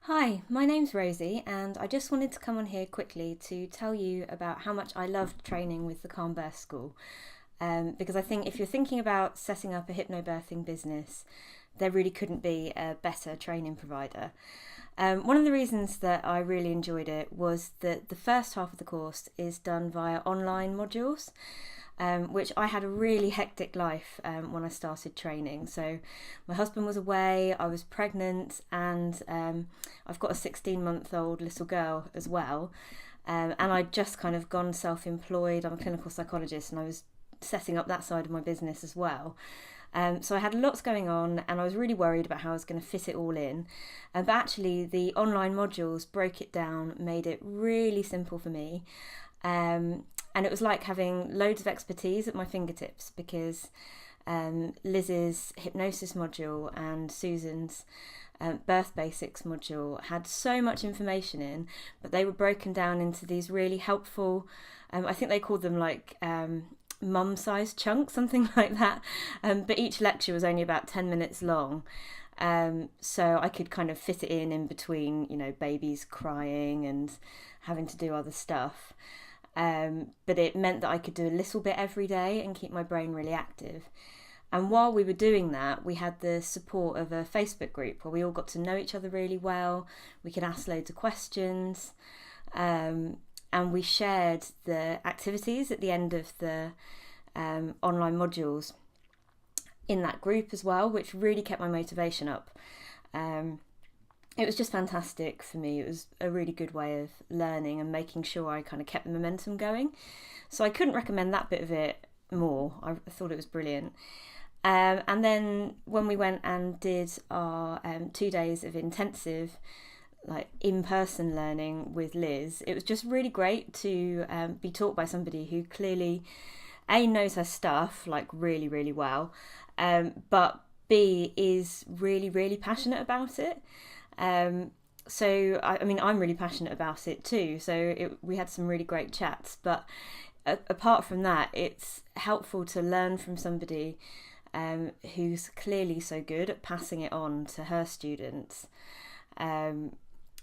Hi, my name's Rosie, and I just wanted to come on here quickly to tell you about how much I loved training with the Calm Birth School. Because I think if you're thinking about setting up a hypnobirthing business, there really couldn't be a better training provider. One of the reasons that I really enjoyed it was that the first half of the course is done via online modules. Which I had a really hectic life when I started training. So my husband was away, I was pregnant, and I've got a 16-month-old little girl as well. And I'd just kind of gone self-employed. I'm a clinical psychologist, and I was setting up that side of my business as well. So I had lots going on, and I was really worried about how I was going to fit it all in. But actually, the online modules broke it down, made it really simple for me. And it was like having loads of expertise at my fingertips because Liz's hypnosis module and Susan's birth basics module had so much information in, but they were broken down into these really helpful, I think they called them like mum-sized chunks, something like that. But each lecture was only about 10 minutes long. So I could kind of fit it in between, babies crying and having to do other stuff. But it meant that I could do a little bit every day and keep my brain really active. And while we were doing that, we had the support of a Facebook group where we all got to know each other really well. We could ask loads of questions, and we shared the activities at the end of the online modules in that group as well, which really kept my motivation up. It was just fantastic for me. It was a really good way of learning and making sure I kind of kept the momentum going. So I couldn't recommend that bit of it more. I thought it was brilliant. And then when we went and did our 2 days of intensive like in-person learning with Liz, it was just really great to be taught by somebody who clearly A, knows her stuff like really, really well, but B, is really, really passionate about it. So I'm really passionate about it too. So we had some really great chats. But apart from that, it's helpful to learn from somebody who's clearly so good at passing it on to her students,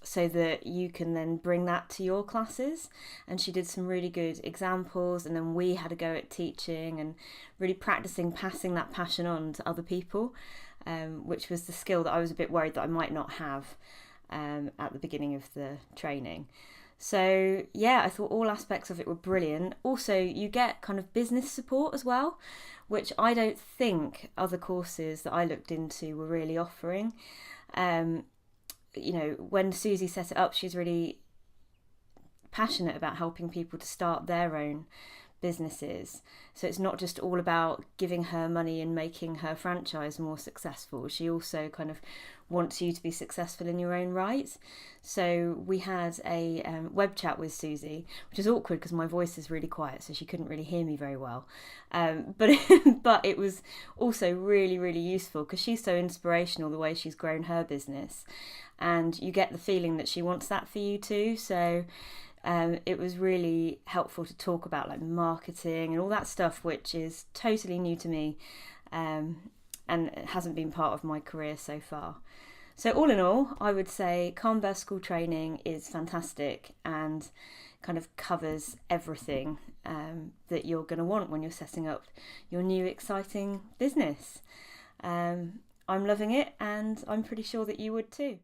so that you can then bring that to your classes. And she did some really good examples, and then we had a go at teaching and really practicing passing that passion on to other people. Which was the skill that I was a bit worried that I might not have at the beginning of the training. So yeah, I thought all aspects of it were brilliant. Also, you get kind of business support as well, which I don't think other courses that I looked into were really offering. When Susie set it up, she's really passionate about helping people to start their own businesses. So it's not just all about giving her money and making her franchise more successful. She also kind of wants you to be successful in your own right. So we had a web chat with Susie, which is awkward because my voice is really quiet, so she couldn't really hear me very well. But but it was also really, really useful because she's so inspirational the way she's grown her business, and you get the feeling that she wants that for you too. So it was really helpful to talk about like marketing and all that stuff, which is totally new to me, and it hasn't been part of my career so far. So all in all, I would say Calm Birth School training is fantastic and kind of covers everything that you're going to want when you're setting up your new exciting business. I'm loving it, and I'm pretty sure that you would too.